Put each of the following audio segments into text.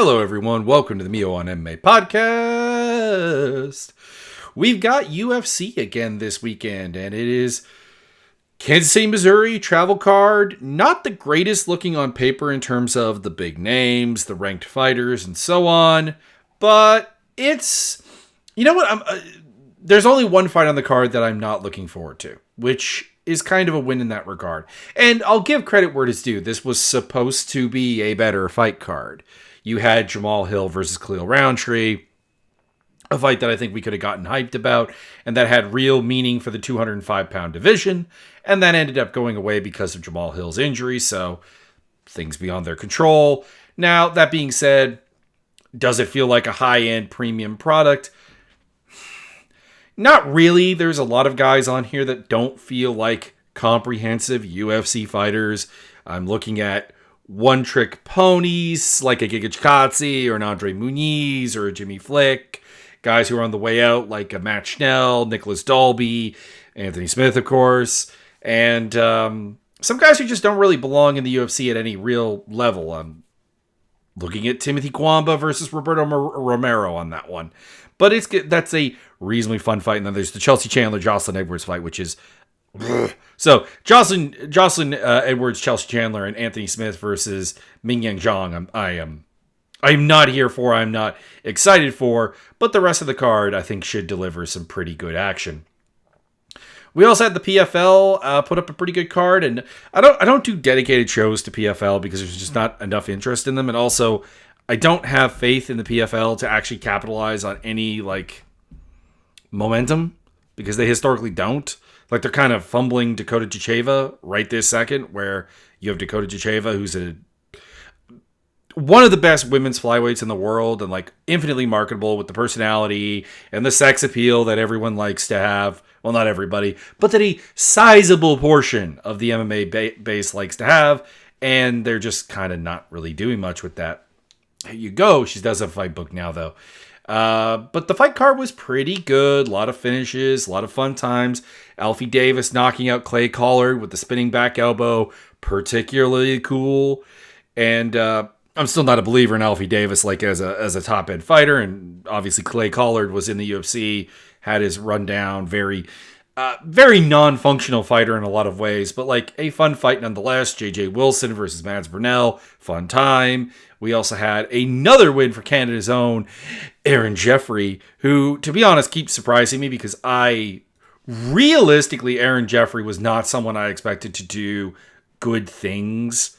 Hello, everyone. Welcome to the Mio on MMA podcast. We've got UFC again this weekend, and it is Kansas City, Missouri travel card. Not the greatest looking on paper in terms of the big names, the ranked fighters, and so on. But it's, you know what? There's only one fight on the card that I'm not looking forward to, which is kind of a win in that regard. And I'll give credit where it's due. This was supposed to be a better fight card. You had Jamal Hill versus Khalil Roundtree, a fight that I think we could have gotten hyped about, and that had real meaning for the 205-pound division, and that ended up going away because of Jamal Hill's injury, so things beyond their control. Now, that being said, does it feel like a high-end premium product? Not really. There's a lot of guys on here that don't feel like comprehensive UFC fighters. I'm looking at one-trick ponies like a Giga Chikadze or an Andre Muniz or a Jimmy Flick. Guys who are on the way out like a Matt Schnell, Nicholas Dalby, Anthony Smith, of course. And some guys who just don't really belong in the UFC at any real level. I'm looking at Timothy Kwamba versus Roberto Romero on that one. But that's a reasonably fun fight. And then there's the Chelsea Chandler-Jocelyn Edwards fight, which is... So Jocelyn Edwards, Chelsea Chandler, and Anthony Smith versus Mingyang Zhang. I'm not here for. I'm not excited for. But the rest of the card, I think, should deliver some pretty good action. We also had the PFL put up a pretty good card, and I don't do dedicated shows to PFL because there's just not enough interest in them, and also I don't have faith in the PFL to actually capitalize on any momentum because they historically don't. Like, they're kind of fumbling Dakota Tcheva right this second, where you have Dakota Tcheva, who's one of the best women's flyweights in the world and, infinitely marketable with the personality and the sex appeal that everyone likes to have. Well, not everybody, but that a sizable portion of the MMA base likes to have, and they're just kind of not really doing much with that. There you go. She does have a fight book now, though. But the fight card was pretty good. A lot of finishes, a lot of fun times. Alfie Davis knocking out Clay Collard with the spinning back elbow, particularly cool. And I'm still not a believer in Alfie Davis as a top end fighter. And obviously Clay Collard was in the UFC, had his rundown, very non-functional fighter in a lot of ways, but a fun fight nonetheless. J.J. Wilson versus Mads Burnell, fun time. We also had another win for Canada's own Aaron Jeffrey, who, to be honest, keeps surprising me because realistically, Aaron Jeffrey was not someone I expected to do good things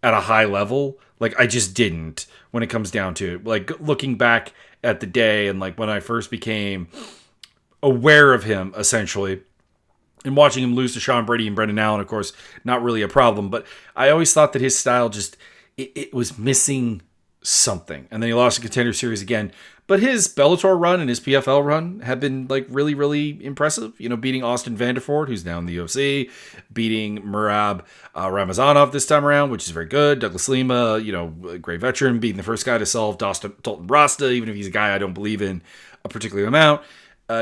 at a high level. I just didn't when it comes down to it. Looking back at the day and when I first became aware of him, essentially, and watching him lose to Sean Brady and Brendan Allen, of course, not really a problem, but I always thought that his style just, it was missing something. And then he lost the Contender Series again. But his Bellator run and his PFL run have been really, really impressive. Beating Austin Vanderford, who's now in the UFC, beating Merab Ramazanov this time around, which is very good. Douglas Lima, a great veteran, beating the first guy to solve Dalton Rasta, even if he's a guy I don't believe in a particular amount.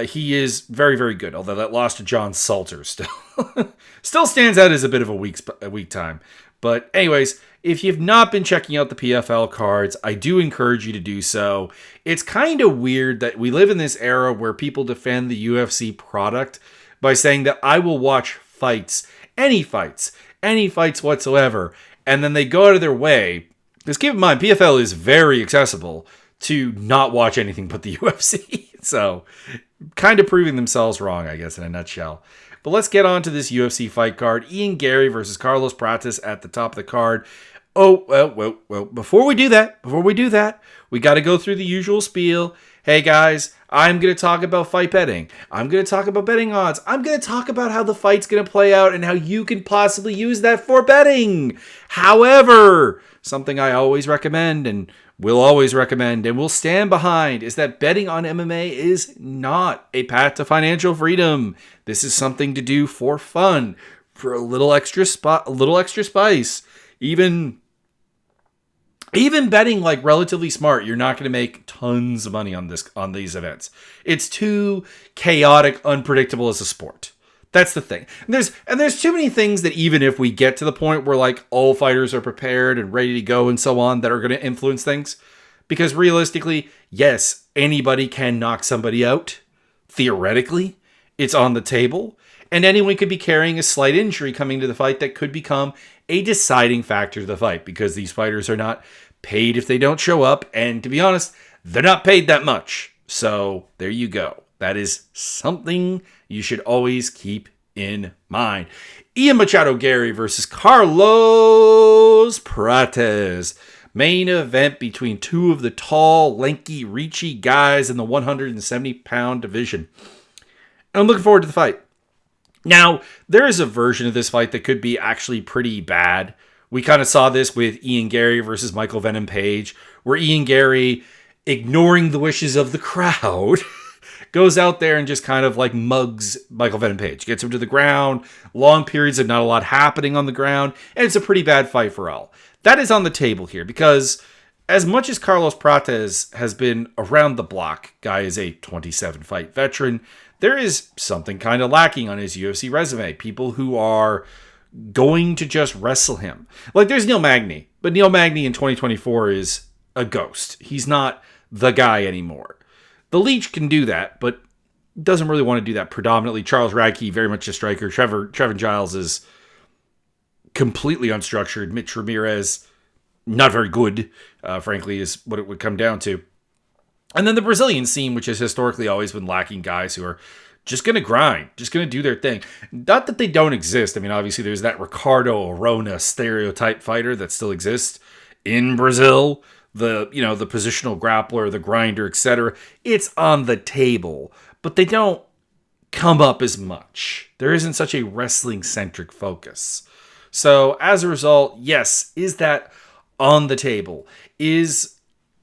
He is very, very good, although that loss to John Salter still stands out as a bit of a weak time. But anyways, if you've not been checking out the PFL cards, I do encourage you to do so. It's kind of weird that we live in this era where people defend the UFC product by saying that I will watch fights, any fights whatsoever, and then they go out of their way. Because keep in mind, PFL is very accessible to not watch anything but the UFC. So, kind of proving themselves wrong, I guess, in a nutshell. But let's get on to this UFC fight card. Ian Garry versus Carlos Prates at the top of the card. Oh, well, before we do that, we got to go through the usual spiel. Hey, guys, I'm going to talk about fight betting. I'm going to talk about betting odds. I'm going to talk about how the fight's going to play out and how you can possibly use that for betting. However, something I always recommend and will always recommend and will stand behind is that betting on MMA is not a path to financial freedom. This is something to do for fun, for a little extra spice. Even betting relatively smart, you're not going to make tons of money on these events. It's too chaotic, unpredictable as a sport. That's the thing. And there's too many things that even if we get to the point where all fighters are prepared and ready to go and so on that are going to influence things, Because realistically, yes, anybody can knock somebody out. Theoretically, it's on the table. And anyone could be carrying a slight injury coming to the fight that could become a deciding factor to the fight, because these fighters are not paid if they don't show up. And to be honest, they're not paid that much. So there you go. That is something you should always keep in mind. Ian Machado Garry versus Carlos Prates. Main event between two of the tall, lanky, reachy guys in the 170-pound division. And I'm looking forward to the fight. Now, there is a version of this fight that could be actually pretty bad. We kind of saw this with Ian Garry versus Michael Venom Page, where Ian Garry, ignoring the wishes of the crowd, goes out there and just kind of like mugs Michael Venom Page, gets him to the ground, long periods of not a lot happening on the ground, and it's a pretty bad fight for all. That is on the table here, because as much as Carlos Prates has been around the block, guy is a 27-fight veteran, there is something kind of lacking on his UFC resume. People who are going to just wrestle him. Like, there's Neil Magny, but Neil Magny in 2024 is a ghost. He's not the guy anymore. The Leech can do that, but doesn't really want to do that predominantly. Charles Radke, very much a striker. Trevin Giles is completely unstructured. Mitch Ramirez, not very good, frankly, is what it would come down to. And then the Brazilian scene, which has historically always been lacking guys who are just going to grind, just going to do their thing. Not that they don't exist. I mean, obviously, there's that Ricardo Arona stereotype fighter that still exists in Brazil. The positional grappler, the grinder, etc. It's on the table, but they don't come up as much. There isn't such a wrestling-centric focus. So, as a result, yes, is that on the table? Is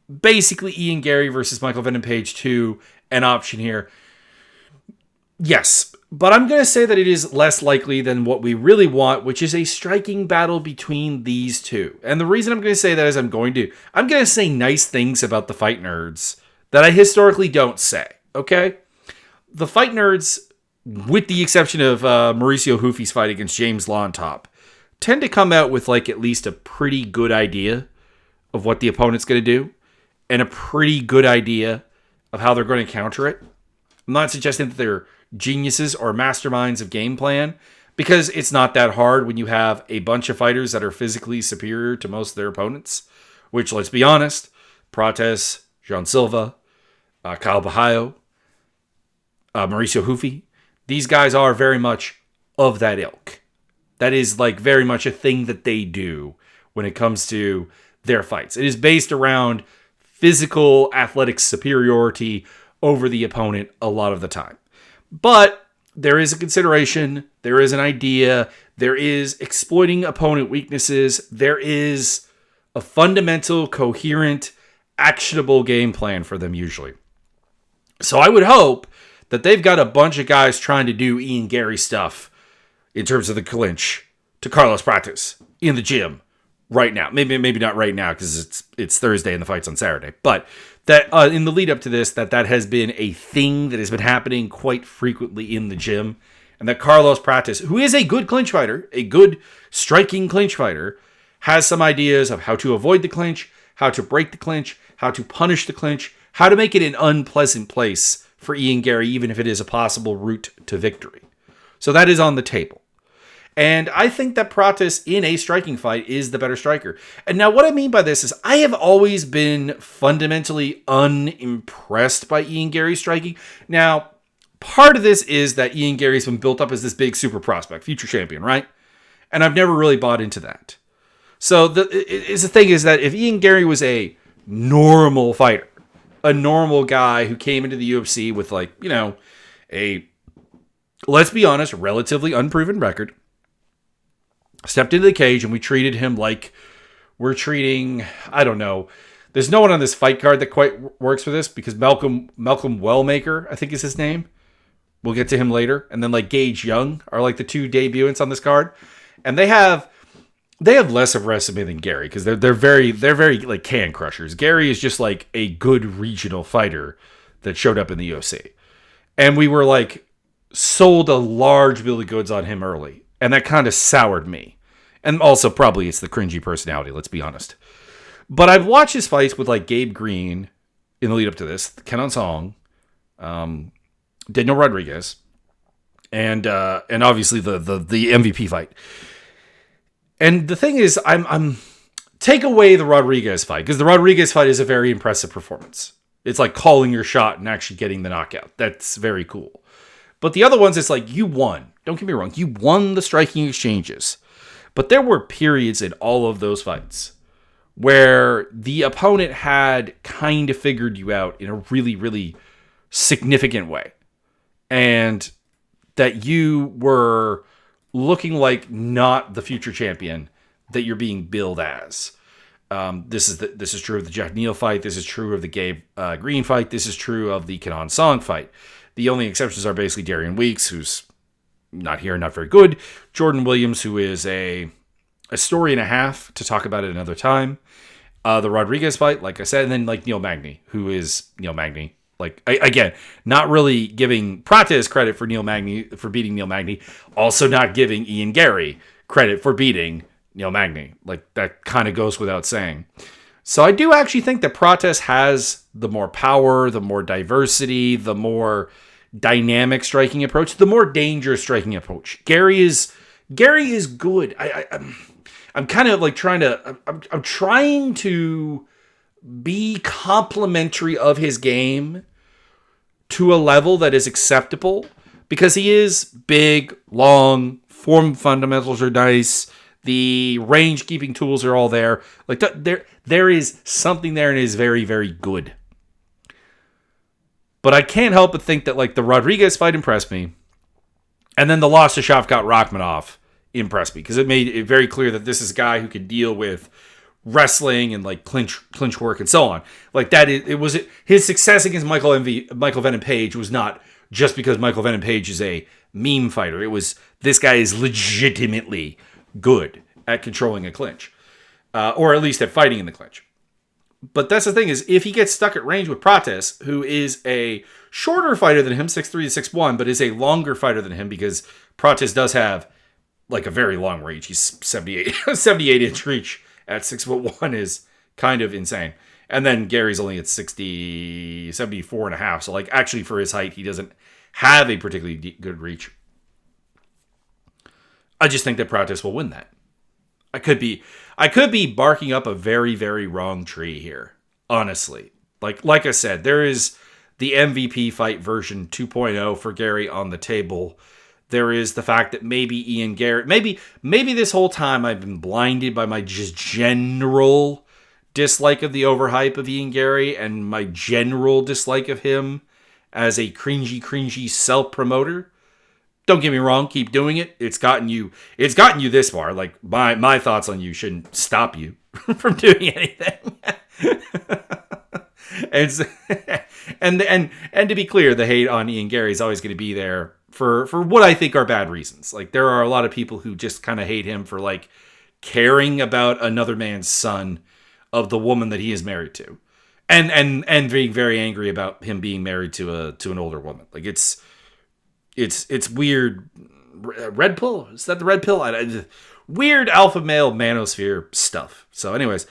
basically Ian Garry versus Michael Venom Page 2 an option here? Yes, but I'm going to say that it is less likely than what we really want, which is a striking battle between these two. And the reason I'm going to say that is I'm going to say nice things about the fight nerds that I historically don't say, okay? The fight nerds, with the exception of Mauricio Hoofy's fight against James Lontop, tend to come out with like at least a pretty good idea of what the opponent's going to do and a pretty good idea of how they're going to counter it. I'm not suggesting that they're geniuses or masterminds of game plan, because it's not that hard when you have a bunch of fighters that are physically superior to most of their opponents, which, let's be honest, Prates, João Silva, Kyle Bahayo, Mauricio Hoofy, these guys are very much of that ilk. That is like very much a thing that they do when it comes to their fights. It is based around physical, athletic superiority over the opponent a lot of the time. But there is a consideration, there is an idea, there is exploiting opponent weaknesses, there is a fundamental, coherent, actionable game plan for them usually. So I would hope that they've got a bunch of guys trying to do Ian Garry stuff in terms of the clinch to Carlos Prates in the gym right now. Maybe not right now because it's Thursday and the fight's on Saturday. But that in the lead up to this, that has been a thing that has been happening quite frequently in the gym. And that Carlos Prates, who is a good clinch fighter, a good striking clinch fighter, has some ideas of how to avoid the clinch, how to break the clinch, how to punish the clinch, how to make it an unpleasant place for Ian Garry, even if it is a possible route to victory. So that is on the table. And I think that Prates in a striking fight is the better striker. And now what I mean by this is I have always been fundamentally unimpressed by Ian Garry's striking. Now, part of this is that Ian Garry's been built up as this big super prospect, future champion, right? And I've never really bought into that. So the thing is that if Ian Garry was a normal fighter, a normal guy who came into the UFC with a, let's be honest, relatively unproven record, stepped into the cage and we treated him like we're treating, I don't know. There's no one on this fight card that quite works for this because Malcolm Wellmaker, I think is his name. We'll get to him later. And then Gage Young are the two debutantes on this card. And they have less of a resume than Garry because they're very can crushers. Garry is just a good regional fighter that showed up in the UFC. And we were sold a large bill of goods on him early. And that kind of soured me. And also probably it's the cringy personality, let's be honest. But I've watched his fights with like Gabe Green in the lead up to this, Kenan Song, Daniel Rodriguez, and obviously the MVP fight. And the thing is, I'm take away the Rodriguez fight, because the Rodriguez fight is a very impressive performance. It's like calling your shot and actually getting the knockout. That's very cool. But the other ones, it's like, you won. Don't get me wrong. You won the striking exchanges. But there were periods in all of those fights where the opponent had kind of figured you out in a really, really significant way. And that you were looking like not the future champion that you're being billed as. This is true of the Jack Neal fight. This is true of the Gabe Green fight. This is true of the Kenan Song fight. The only exceptions are basically Darian Weeks, who's not here, not very good. Jordan Williams, who is a story and a half to talk about it another time. The Rodriguez fight, like I said, and then like Neil Magny, who is Neil Magny. Like, again, not really giving Prates credit for beating Neil Magny. Also not giving Ian Garry credit for beating Neil Magny. Like, that kind of goes without saying. So I do actually think that Prates has the more power, the more diversity, the more dynamic striking approach, the more dangerous striking approach. Garry is good. I'm kind of like I'm trying to be complimentary of his game to a level that is acceptable, because he is big, long, form fundamentals are nice, the range keeping tools are all there. Like, there is something there, and it is very, very good. But I can't help but think that like the Rodriguez fight impressed me, and then the loss to Shavkat Rakhmonov impressed me, because it made it very clear that this is a guy who can deal with wrestling and like clinch work and so on. Like that, his success against Michael Venom Page was not just because Michael Venom Page is a meme fighter. It was, this guy is legitimately good at controlling a clinch, or at least at fighting in the clinch. But that's the thing, is if he gets stuck at range with Prates, who is a shorter fighter than him, 6'3" to 6'1", but is a longer fighter than him, because Prates does have like a very long reach. He's 78 inch reach at 6'1" is kind of insane. And then Gary's only at 74 and a half. So like, actually for his height, he doesn't have a particularly good reach. I just think that Prates will win that. I could be barking up a very, very wrong tree here, honestly. Like I said, there is the MVP fight version 2.0 for Garry on the table. There is the fact that maybe Ian Garry, maybe this whole time I've been blinded by my just general dislike of the overhype of Ian Garry, and my general dislike of him as a cringy self-promoter. Don't get me wrong, keep doing it. It's gotten you this far. Like, my thoughts on you shouldn't stop you from doing anything. and to be clear, the hate on Ian Garry is always going to be there for what I think are bad reasons. Like, there are a lot of people who just kind of hate him for like caring about another man's son of the woman that he is married to, and being very angry about him being married to an older woman. Like, it's weird. Red pill? Is that the red pill? Weird alpha male manosphere stuff. So anyways,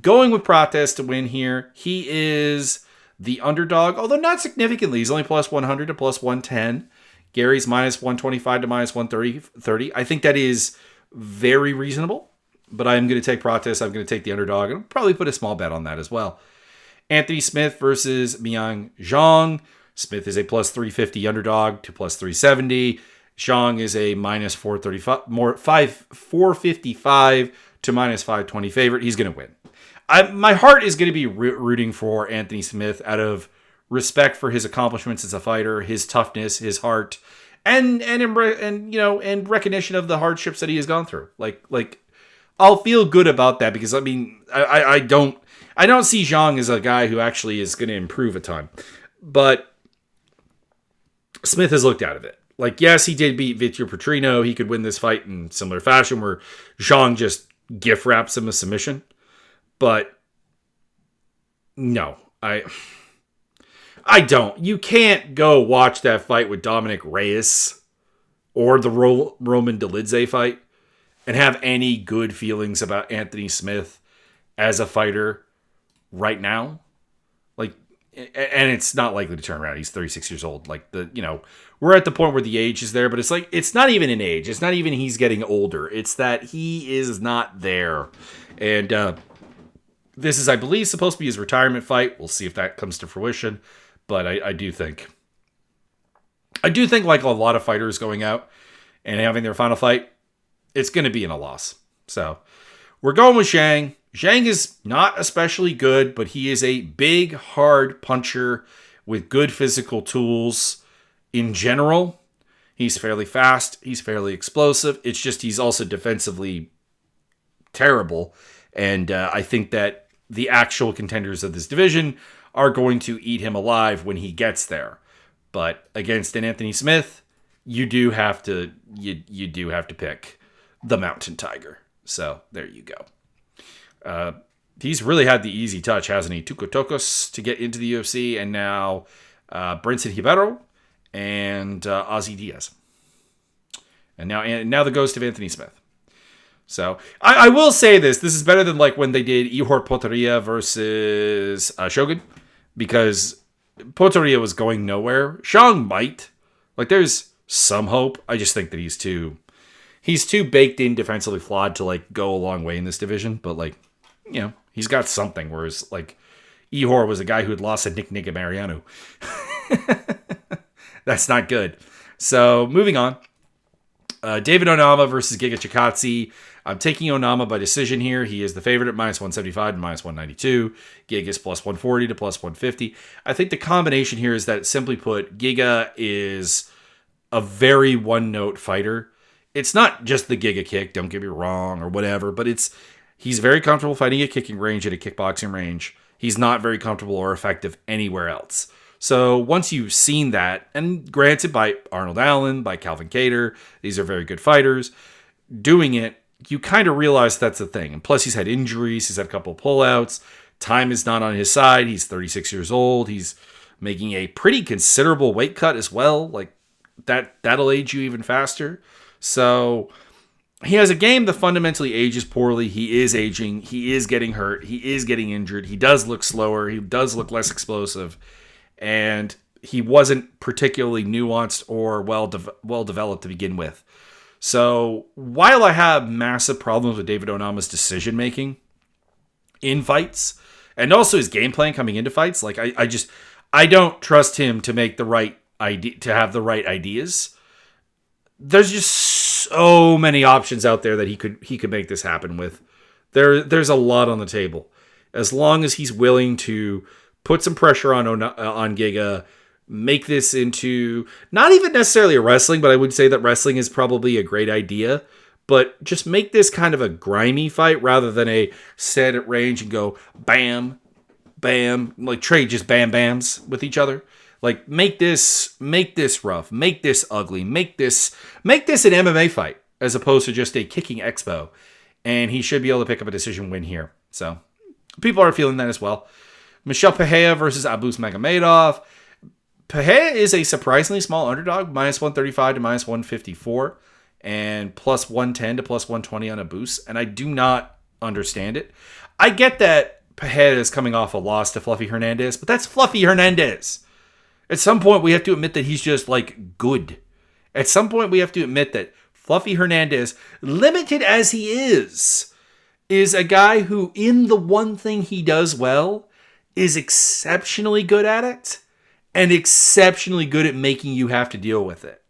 going with Prates to win here. He is the underdog, although not significantly. He's only plus 100 to plus 110. Gary's minus 125 to minus 130. I think that is very reasonable, but I'm going to take Prates. I'm going to take the underdog, and I'll probably put a small bet on that as well. Anthony Smith versus Miang Zhang. Smith is a plus 350 underdog to plus 370. Zhang is a minus 455 to minus 520 favorite. He's going to win. My heart is going to be rooting for Anthony Smith out of respect for his accomplishments as a fighter, his toughness, his heart, and recognition of the hardships that he has gone through. Like I'll feel good about that, because I mean I don't see Zhang as a guy who actually is going to improve a ton, but Smith has looked out of it. Like, yes, he did beat Vitor Petrino. He could win this fight in similar fashion where Zhang just gift wraps him a submission. But no, I don't. You can't go watch that fight with Dominic Reyes or the Roman Dolidze fight and have any good feelings about Anthony Smith as a fighter right now. Like, and it's not likely to turn around. He's 36 years old. Like, we're at the point where the age is there, but it's like, it's not even an age. It's not even he's getting older. It's that he is not there. And this is, I believe, supposed to be his retirement fight. We'll see if that comes to fruition. But I do think, like a lot of fighters going out and having their final fight, it's going to be in a loss. So we're going with Zhang. Zhang is not especially good, but he is a big, hard puncher with good physical tools in general. He's fairly fast. He's fairly explosive. It's just he's also defensively terrible. And I think that the actual contenders of this division are going to eat him alive when he gets there. But against an Anthony Smith, you do have to pick the Mountain Tiger. So there you go. He's really had the easy touch, hasn't he? Tuco Tokos to get into the UFC, and now Brinson Hibero and Ozzy Diaz. And now the ghost of Anthony Smith. So I will say this is better than like when they did Ihor Potieria versus Shogun, because Potieria was going nowhere. Zhang might. Like, there's some hope. I just think that he's too baked in, defensively flawed to like go a long way in this division. But like, he's got something. Whereas like Ihor was a guy who had lost to Nick Mariano. That's not good. So moving on. David Onama versus Giga Chikadze. I'm taking Onama by decision here. He is the favorite at minus 175 to minus 192. Giga is plus 140 to plus 150. I think the combination here is that, simply put, Giga is a very one-note fighter. It's not just the Giga kick, don't get me wrong, or whatever, but he's very comfortable fighting at kicking range, at a kickboxing range. He's not very comfortable or effective anywhere else. So once you've seen that, and granted by Arnold Allen, by Calvin Kattar, these are very good fighters, doing it, you kind of realize that's the thing. And plus he's had injuries, he's had a couple of pullouts, time is not on his side, he's 36 years old, he's making a pretty considerable weight cut as well, like that'll age you even faster. So he has a game that fundamentally ages poorly. He is aging, he is getting hurt, he is getting injured, he does look slower, he does look less explosive, and he wasn't particularly nuanced or well developed to begin with. So while I have massive problems with David Onama's decision making in fights, and also his game plan coming into fights, like I don't trust him to make the right idea, to have the right ideas. There's just so many options out there that he could make this happen with. There's a lot on the table. As long as he's willing to put some pressure on Giga, make this into not even necessarily a wrestling, but I would say that wrestling is probably a great idea. But just make this kind of a grimy fight rather than a set at range and go bam, bam, like trade just bam bams with each other. Like make this rough, make this ugly, make this an MMA fight as opposed to just a kicking expo. And he should be able to pick up a decision win here. So people are feeling that as well. Michel Pereira versus Abus Magomedov. Pereira is a surprisingly small underdog, minus 135 to minus 154, and plus 110 to plus 120 on Abus, and I do not understand it. I get that Pereira is coming off a loss to Fluffy Hernandez, but that's Fluffy Hernandez. At some point, we have to admit that he's just, like, good. At some point, we have to admit that Fluffy Hernandez, limited as he is a guy who, in the one thing he does well, is exceptionally good at it and exceptionally good at making you have to deal with it.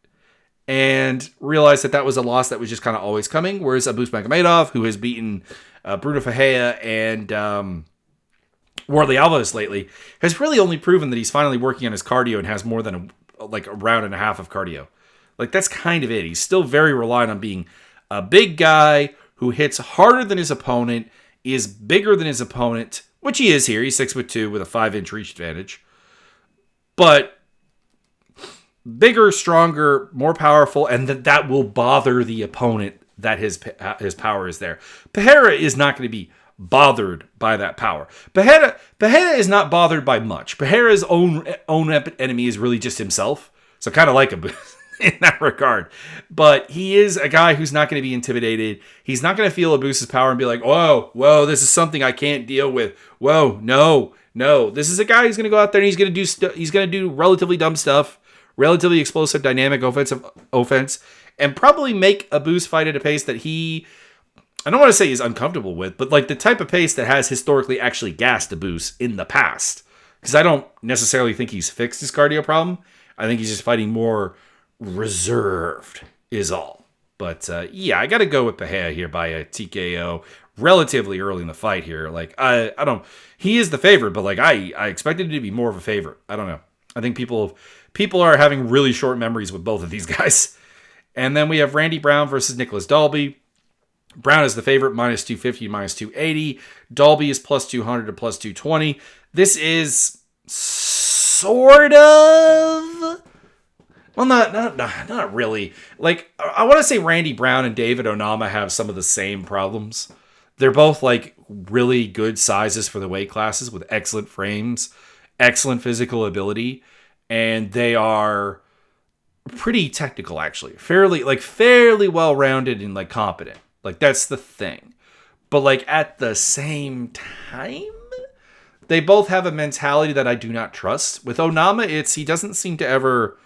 And realize that was a loss that was just kind of always coming. Whereas Abus Magomedov, who has beaten Bruno Ferreira and Warley Alvarez lately, has really only proven that he's finally working on his cardio and has more than a round and a half of cardio. Like, that's kind of it. He's still very reliant on being a big guy who hits harder than his opponent, is bigger than his opponent, which he is here. He's 6'2" with a 5-inch reach advantage. But bigger, stronger, more powerful, and that will bother the opponent that his power is there. Pereira is not going to be bothered by that power. Pereira is not bothered by much. Pereira's own enemy is really just himself. So kind of like in that regard. But he is a guy who's not going to be intimidated. He's not going to feel Ibusa's power and be like, whoa, this is something I can't deal with. Whoa, no. This is a guy who's going to go out there and he's going to do relatively dumb stuff, relatively explosive, dynamic offense, and probably make Ibusa fight at a pace that I don't want to say he's uncomfortable with, but like the type of pace that has historically actually gassed Ibusa in the past. Because I don't necessarily think he's fixed his cardio problem. I think he's just fighting more reserved is all. But yeah, I got to go with Bahia here by a TKO relatively early in the fight here. Like I don't, he is the favorite, but like I expected him to be more of a favorite. I don't know. I think people are having really short memories with both of these guys. And then we have Randy Brown versus Nicholas Dalby. Brown is the favorite, minus 250, minus 280. Dalby is plus 200 to plus 220. This is sort of, well, not really. Like, I want to say Randy Brown and David Onama have some of the same problems. They're both like really good sizes for the weight classes with excellent frames, excellent physical ability, and they are pretty technical actually. Fairly well-rounded and like competent. Like that's the thing. But like at the same time, they both have a mentality that I do not trust. With Onama, he doesn't seem to ever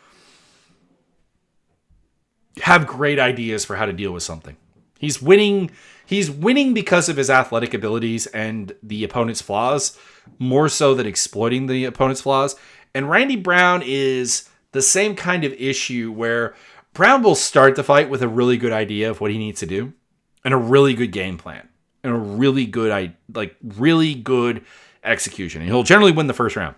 have great ideas for how to deal with something. He's winning because of his athletic abilities and the opponent's flaws, more so than exploiting the opponent's flaws. And Randy Brown is the same kind of issue where Brown will start the fight with a really good idea of what he needs to do and a really good game plan and a really good execution. And he'll generally win the first round.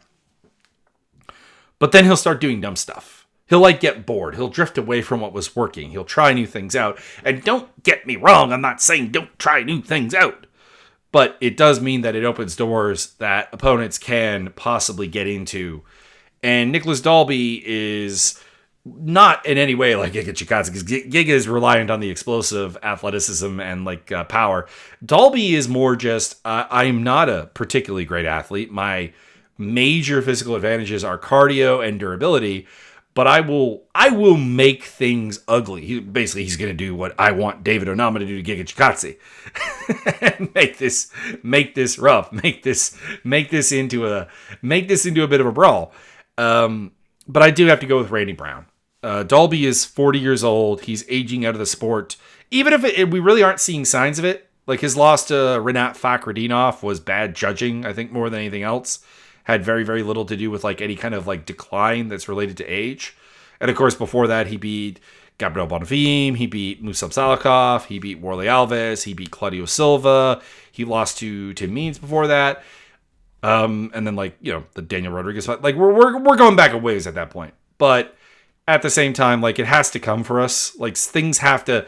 But then he'll start doing dumb stuff. He'll get bored. He'll drift away from what was working. He'll try new things out. And don't get me wrong, I'm not saying don't try new things out. But it does mean that it opens doors that opponents can possibly get into. And Nicholas Dalby is not in any way like Giga Chikadze, because Giga is reliant on the explosive athleticism and power. Dalby is more just, I'm not a particularly great athlete. My major physical advantages are cardio and durability, but I will make things ugly. He's going to do what I want David Onama to do to Giga Chikadze. And make this rough, make this into a bit of a brawl. But I do have to go with Randy Brown. Dalby is 40 years old. He's aging out of the sport. Even if we really aren't seeing signs of it, like his loss to Rinat Fakhretdinov was bad judging, I think, more than anything else. Had very, very little to do with any kind of decline that's related to age. And of course, before that, he beat Gabriel Bonfim, he beat Musab Salikov, he beat Warley Alves, he beat Claudio Silva, he lost to Tim Means before that. And then the Daniel Rodriguez fight. We're going back a ways at that point. But at the same time, it has to come for us. Things have to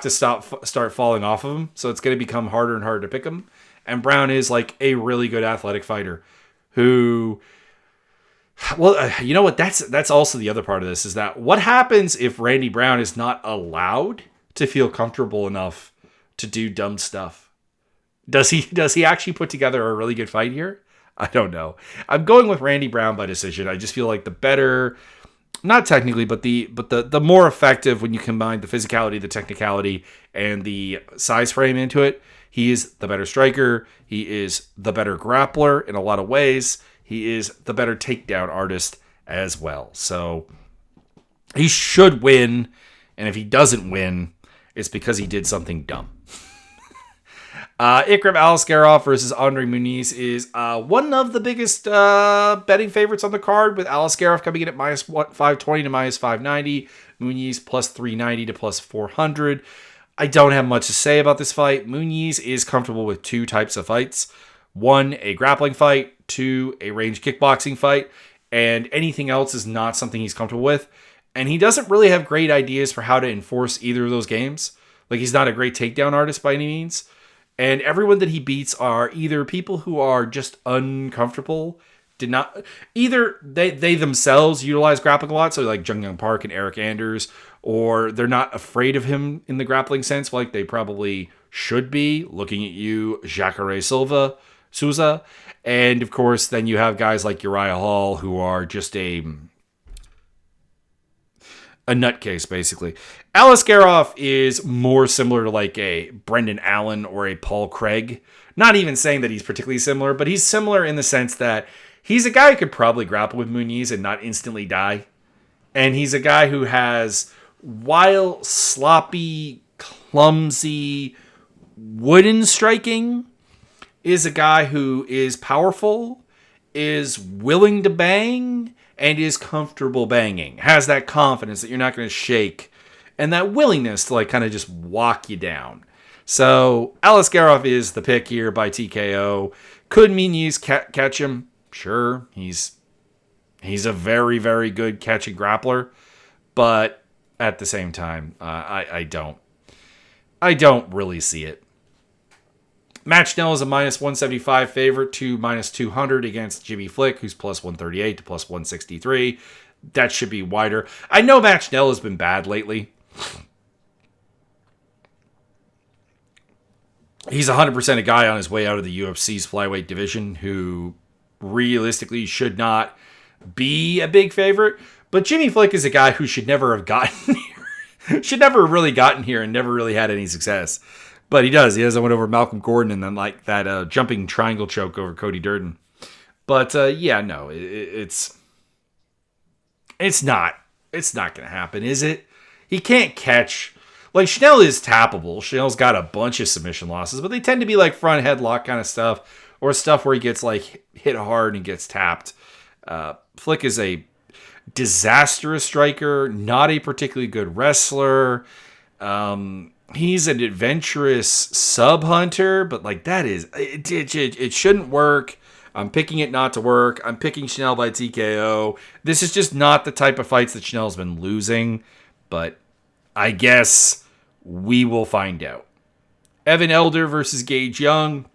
start falling off of him. So it's going to become harder and harder to pick him. And Brown is a really good athletic fighter who, you know what? That's also the other part of this, is that what happens if Randy Brown is not allowed to feel comfortable enough to do dumb stuff? Does he actually put together a really good fight here? I don't know. I'm going with Randy Brown by decision. I just feel like the better, not technically, but the more effective when you combine the physicality, the technicality, and the size frame into it. He is the better striker. He is the better grappler in a lot of ways. He is the better takedown artist as well. So he should win. And if he doesn't win, it's because he did something dumb. Ikram Aliskerov versus Andre Muniz is one of the biggest betting favorites on the card, with Aliskerov coming in at minus 520 to minus 590. Muniz plus 390 to plus 400. I don't have much to say about this fight. Muniz is comfortable with two types of fights. One, a grappling fight. Two, a range kickboxing fight. And anything else is not something he's comfortable with. And he doesn't really have great ideas for how to enforce either of those games. He's not a great takedown artist by any means. And everyone that he beats are either people who are just uncomfortable, either they themselves utilize grappling a lot, so Jung Young Park and Eric Anders, or they're not afraid of him in the grappling sense, like they probably should be, looking at you, Jacare Souza. And of course, then you have guys like Uriah Hall, who are just a nutcase, basically. Alaskarov is more similar to like a Brendan Allen or a Paul Craig. Not even saying that he's particularly similar, but he's similar in the sense that he's a guy who could probably grapple with Muniz and not instantly die. And he's a guy who has, while sloppy, clumsy, wooden striking, is a guy who is powerful, is willing to bang, and is comfortable banging. Has that confidence that you're not going to shake, and that willingness to like kind of just walk you down. So Alaskarov is the pick here by TKO. Could Muniz catch him? Sure, he's a very, very good catching grappler, but at the same time, I don't really see it. Matt Schnell is a minus 175 favorite to minus 200 against Jimmy Flick, who's plus 138 to plus 163. That should be wider. I know Matt Schnell has been bad lately. He's 100% a guy on his way out of the UFC's flyweight division who realistically should not be a big favorite. But Jimmy Flick is a guy who should never have gotten here. Should never have really gotten here and never really had any success. But he does. He has a win over Malcolm Gordon and then like that jumping triangle choke over Cody Durden. But no, it's not going to happen, is it? He can't catch. Like Schnell is tappable. Schnell's got a bunch of submission losses, but they tend to be like front headlock kind of stuff or stuff where he gets like hit hard and gets tapped. Flick is a disastrous striker, not a particularly good wrestler. He's an adventurous sub hunter, but like that is it shouldn't work. I'm picking it not to work. I'm picking Schnell by TKO. This is just not the type of fights that Schnell's been losing, but I guess we will find out. Evan Elder versus Gage Young.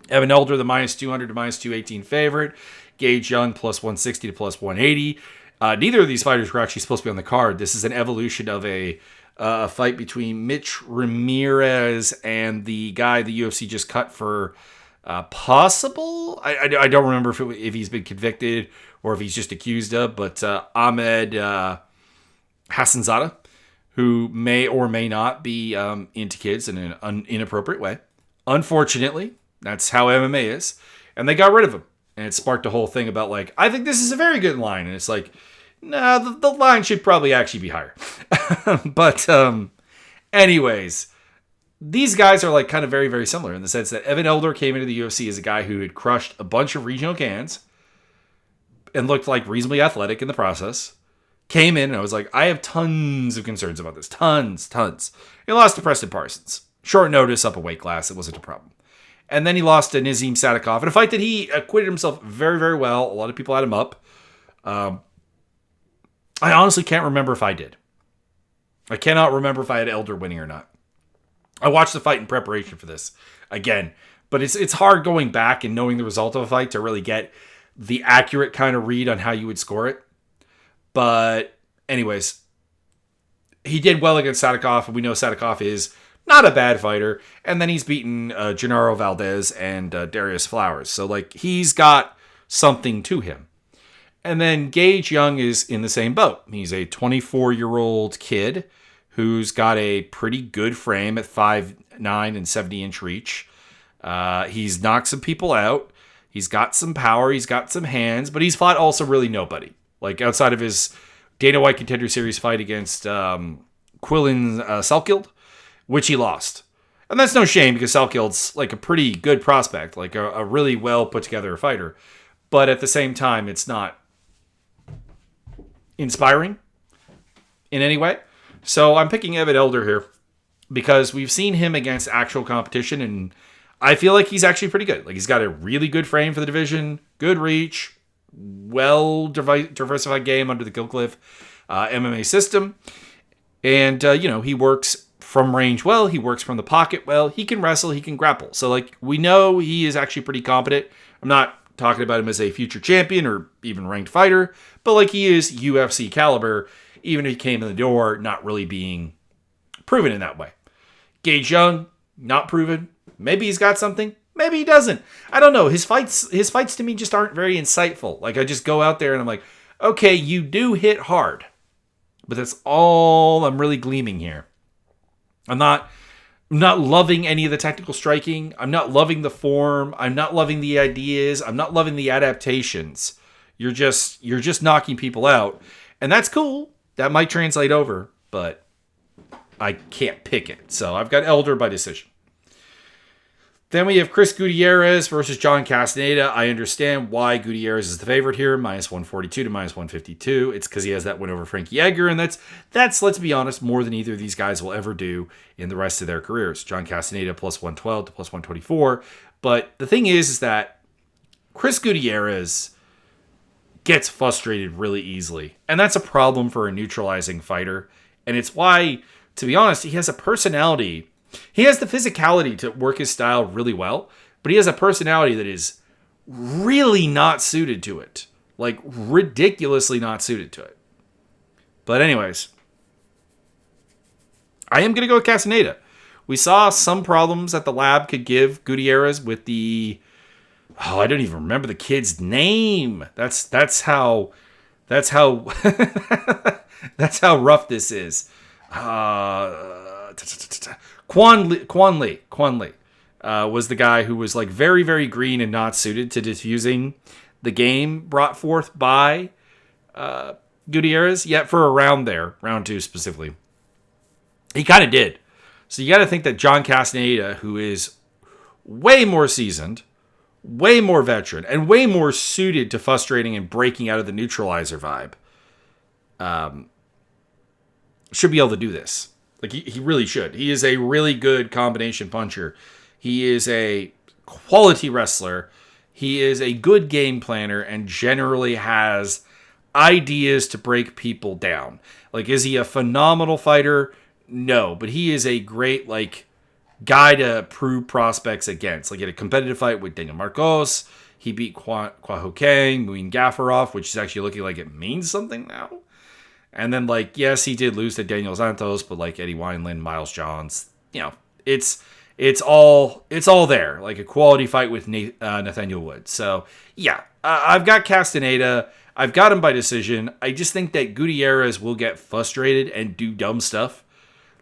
Evan Elder, the minus 200 to minus 218 favorite. Gage Young, plus 160 to plus 180. Neither of these fighters were actually supposed to be on the card. This is an evolution of a fight between Mitch Ramirez and the guy the UFC just cut for possible. I don't remember if he's been convicted or if he's just accused of, but Ahmed Hassanzadeh, who may or may not be into kids in an inappropriate way. Unfortunately, that's how MMA is. And they got rid of him. And it sparked a whole thing about like, I think this is a very good line. And it's like, nah, the line should probably actually be higher. But anyways, these guys are like kind of very, very similar in the sense that Evan Elder came into the UFC as a guy who had crushed a bunch of regional cans and looked like reasonably athletic in the process. Came in and I was like, I have tons of concerns about this. Tons. He lost to Preston Parsons. Short notice, up a weight class. It wasn't a problem. And then he lost to Nazim Sadikov in a fight that he acquitted himself very, very well. A lot of people had him up. I honestly can't remember if I did. I cannot remember if I had Elder winning or not. I watched the fight in preparation for this again, but it's hard going back and knowing the result of a fight to really get the accurate kind of read on how you would score it. But anyways, he did well against Sadikov, and we know Sadikov is not a bad fighter. And then he's beaten Gennaro Valdez and Darius Flowers. So like he's got something to him. And then Gage Young is in the same boat. He's a 24-year-old kid who's got a pretty good frame at 5'9" and 70-inch reach. He's knocked some people out. He's got some power. He's got some hands. But he's fought also really nobody. Like outside of his Dana White Contender Series fight against Quillen Selkild, which he lost. And that's no shame because Selkild's like a pretty good prospect, like a really well put together fighter. But at the same time, it's not inspiring in any way. So I'm picking Evan Elder here because we've seen him against actual competition and I feel like he's actually pretty good. Like he's got a really good frame for the division, good reach, well diversified game under the Gilcliff MMA system. And, he works from range well. He works from the pocket well. He can wrestle. He can grapple. So, like, we know he is actually pretty competent. I'm not talking about him as a future champion or even ranked fighter, but, like, he is UFC caliber, even if he came in the door not really being proven in that way. Gage Young, not proven. Maybe he's got something. Maybe he doesn't. I don't know. His fights to me just aren't very insightful. Like, I just go out there and I'm like, okay, you do hit hard, But that's all I'm really gleaming here. I'm not loving any of the technical striking. I'm not loving the form. I'm not loving the ideas. I'm not loving the adaptations. You're just knocking people out. And that's cool. That might translate over, but I can't pick it. So I've got Elder by decision. Then we have Chris Gutierrez versus John Castaneda. I understand why Gutierrez is the favorite here, minus 142 to minus 152. It's because he has that win over Frankie Edgar, and that's, let's be honest, more than either of these guys will ever do in the rest of their careers. John Castaneda plus 112 to plus 124. But the thing is that Chris Gutierrez gets frustrated really easily, and that's a problem for a neutralizing fighter. And it's why, to be honest, he has a personality. He has the physicality to work his style really well, but he has a personality that is really not suited to it. Like, ridiculously not suited to it. But anyways, I am going to go with Castaneda. We saw some problems that the lab could give Gutierrez with the... Oh, I don't even remember the kid's name. That's how that's how rough this is. Quan Lee was the guy who was like very, very green and not suited to diffusing the game brought forth by Gutierrez. Yet for a round there, round 2 specifically, he kind of did. So you got to think that John Castaneda, who is way more seasoned, way more veteran, and way more suited to frustrating and breaking out of the neutralizer vibe, should be able to do this. Like, he really should. He is a really good combination puncher. He is a quality wrestler. He is a good game planner and generally has ideas to break people down. Like, is he a phenomenal fighter? No, but he is a great, like, guy to prove prospects against. Like, in a competitive fight with Daniel Marcos, he beat Kwaho Kang, Muin Gafarov, which is actually looking like it means something now. And then, like, yes, he did lose to Daniel Santos, but like Eddie Wineland, Miles Johns, you know, it's all there. Like a quality fight with Nathaniel Wood. So yeah, I've got Castaneda. I've got him by decision. I just think that Gutierrez will get frustrated and do dumb stuff.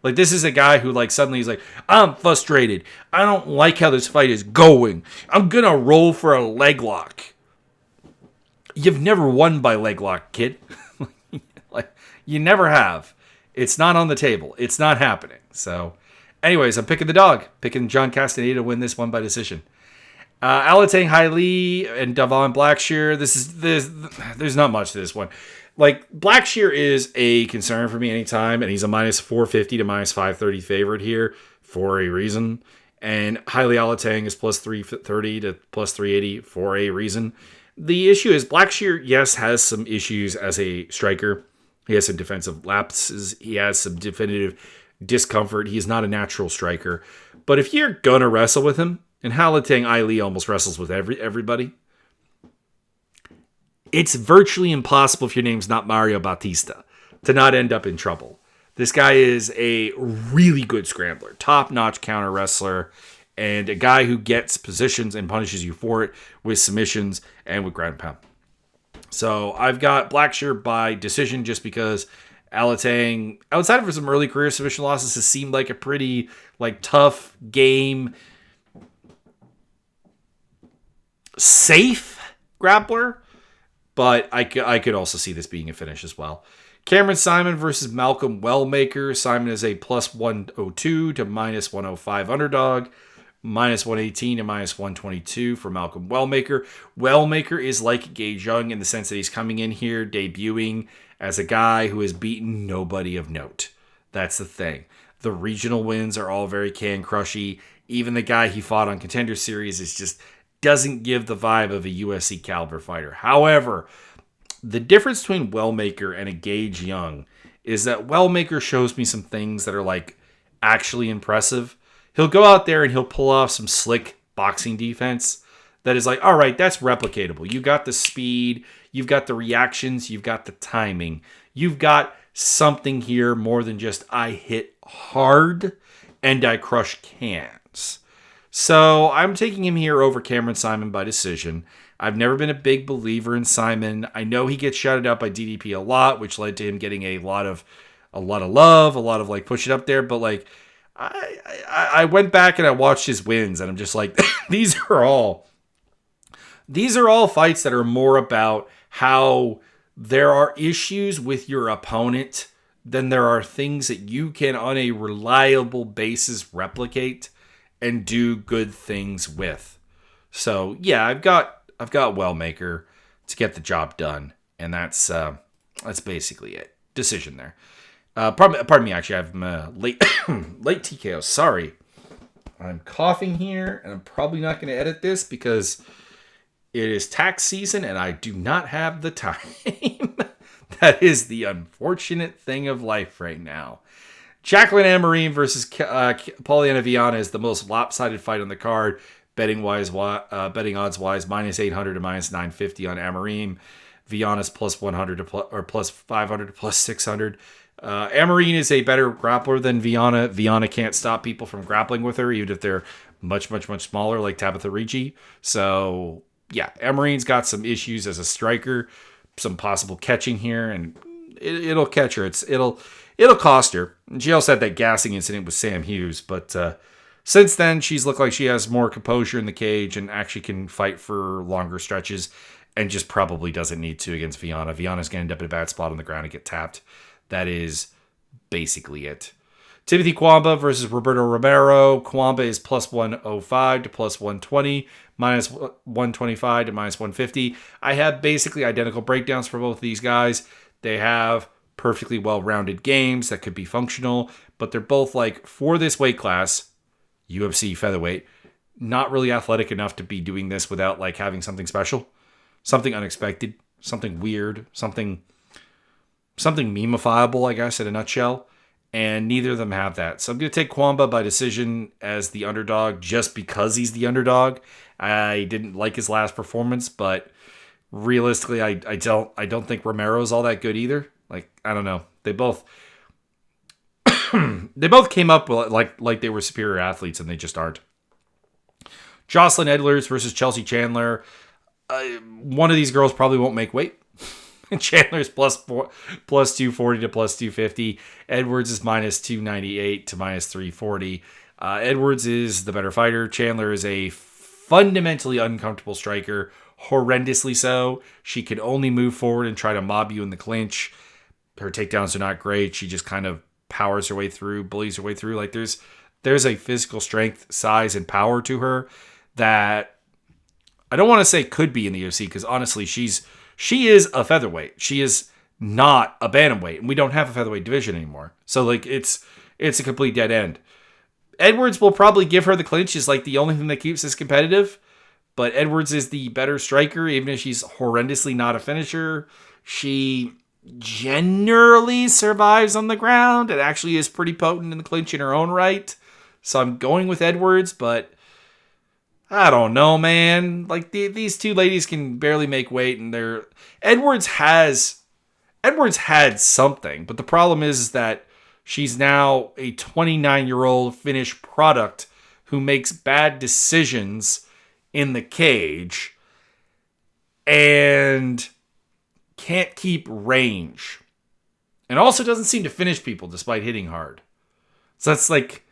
Like, this is a guy who, like, suddenly he's like, I'm frustrated. I don't like how this fight is going. I'm gonna roll for a leg lock. You've never won by leg lock, kid. You never have. It's not on the table. It's not happening. So, anyways, I'm picking the dog. Picking John Castaneda to win this one by decision. Alatang Hailey and Davon Blackshear. There's not much to this one. Like, Blackshear is a concern for me anytime, and he's a minus 450 to minus 530 favorite here for a reason. And Hailey Alatang is plus 330 to plus 380 for a reason. The issue is Blackshear, yes, has some issues as a striker. He has some defensive lapses. He has some definitive discomfort. He's not a natural striker. But if you're going to wrestle with him, and Halatang Hailey almost wrestles with everybody, it's virtually impossible if your name's not Mario Bautista to not end up in trouble. This guy is a really good scrambler, top-notch counter wrestler, and a guy who gets positions and punishes you for it with submissions and with ground and pound. So I've got Blackshear by decision just because Alatang, outside of some early career submission losses, has seemed like a pretty like tough game, safe grappler. But I could also see this being a finish as well. Cameron Simon versus Malcolm Wellmaker. Simon is a plus 102 to minus 105 underdog. Minus 118 to minus 122 for Malcolm Wellmaker. Wellmaker is like Gage Young in the sense that he's coming in here debuting as a guy who has beaten nobody of note. That's the thing. The regional wins are all very can-crushy. Even the guy he fought on Contender Series is just doesn't give the vibe of a UFC caliber fighter. However, the difference between Wellmaker and a Gage Young is that Wellmaker shows me some things that are like actually impressive. He'll go out there and he'll pull off some slick boxing defense that is like, all right, that's replicatable. You got the speed, you've got the reactions, you've got the timing. You've got something here more than just I hit hard and I crush cans. So I'm taking him here over Cameron Simon by decision. I've never been a big believer in Simon. I know he gets shouted out by DDP a lot, which led to him getting a lot of love, a lot of like pushing up there. But like, I went back and I watched his wins, and I'm just like, these are all fights that are more about how there are issues with your opponent than there are things that you can on a reliable basis replicate and do good things with. So yeah, I've got Wellmaker to get the job done, and that's basically it. Decision there. Pardon me. Actually, I'm late TKO. Sorry, I'm coughing here, and I'm probably not going to edit this because it is tax season, and I do not have the time. That is the unfortunate thing of life right now. Jacqueline Amarine versus Polyana Viana is the most lopsided fight on the card. Betting odds wise, minus 800 to minus 950 on Amarine. Viana's plus 100 to or plus 500 to plus 600. Amarine is a better grappler than Viana. Viana can't stop people from grappling with her, even if they're much, much, much smaller, like Tabitha Ricci. So yeah, Amarine's got some issues as a striker, some possible catching here, and it'll catch her. It'll cost her. She also had that gassing incident with Sam Hughes, but since then she's looked like she has more composure in the cage and actually can fight for longer stretches, and just probably doesn't need to against Viana. Viana's going to end up in a bad spot on the ground and get tapped. That is basically it. Timothy Kwamba versus Roberto Romero. Kwamba is plus 105 to plus 120, minus 125 to minus 150. I have basically identical breakdowns for both of these guys. They have perfectly well-rounded games that could be functional, but they're both like, for this weight class, UFC featherweight, not really athletic enough to be doing this without like having something special, something unexpected, something weird, something memifiable, I guess, in a nutshell. And neither of them have that. So I'm going to take Kwamba by decision as the underdog just because he's the underdog. I didn't like his last performance, but realistically, I don't think Romero's all that good either. Like, I don't know. They both came up with like they were superior athletes, and they just aren't. Jocelyn Edwards versus Chelsea Chandler. One of these girls probably won't make weight. Chandler's plus 240 to plus 250. Edwards is minus 298 to minus 340. Edwards is the better fighter. Chandler is a fundamentally uncomfortable striker, horrendously so. She can only move forward and try to mob you in the clinch. Her takedowns are not great. She just kind of powers her way through, bullies her way through. Like there's a physical strength, size, and power to her that I don't want to say could be in the UFC, because honestly, she is a featherweight. She is not a bantamweight, and we don't have a featherweight division anymore. So like it's a complete dead end. Edwards will probably give her the clinch, is like the only thing that keeps this competitive. But Edwards is the better striker, even if she's horrendously not a finisher. She generally survives on the ground and actually is pretty potent in the clinch in her own right. So I'm going with Edwards, but I don't know, man. Like these two ladies can barely make weight, and Edwards had something, but the problem is that she's now a 29-year-old finished product who makes bad decisions in the cage and can't keep range, and also doesn't seem to finish people despite hitting hard. So it's like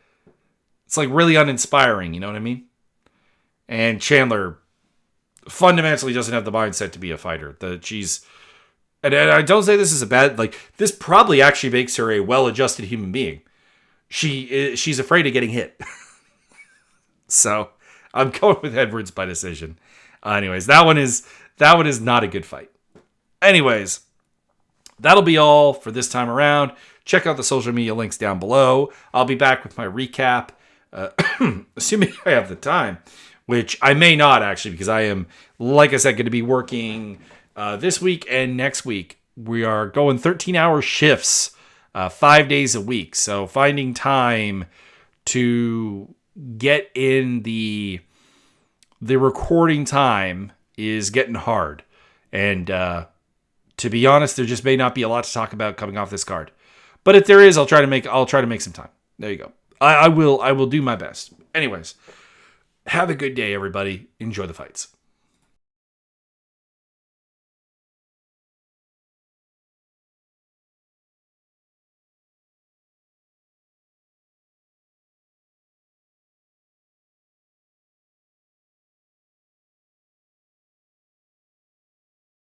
really uninspiring, you know what I mean? And Chandler fundamentally doesn't have the mindset to be a fighter. And I don't say this is a bad, like, this probably actually makes her a well-adjusted human being. She's afraid of getting hit. So I'm going with Edwards by decision. Anyways, that one is not a good fight. Anyways, that'll be all for this time around. Check out the social media links down below. I'll be back with my recap, assuming I have the time, which I may not actually, because I am, like I said, going to be working this week and next week. We are going 13-hour shifts, 5 days a week. So finding time to get in the recording time is getting hard. And to be honest, there just may not be a lot to talk about coming off this card. But if there is, I'll try to make some time. There you go. I will do my best. Anyways, have a good day, everybody. Enjoy the fights.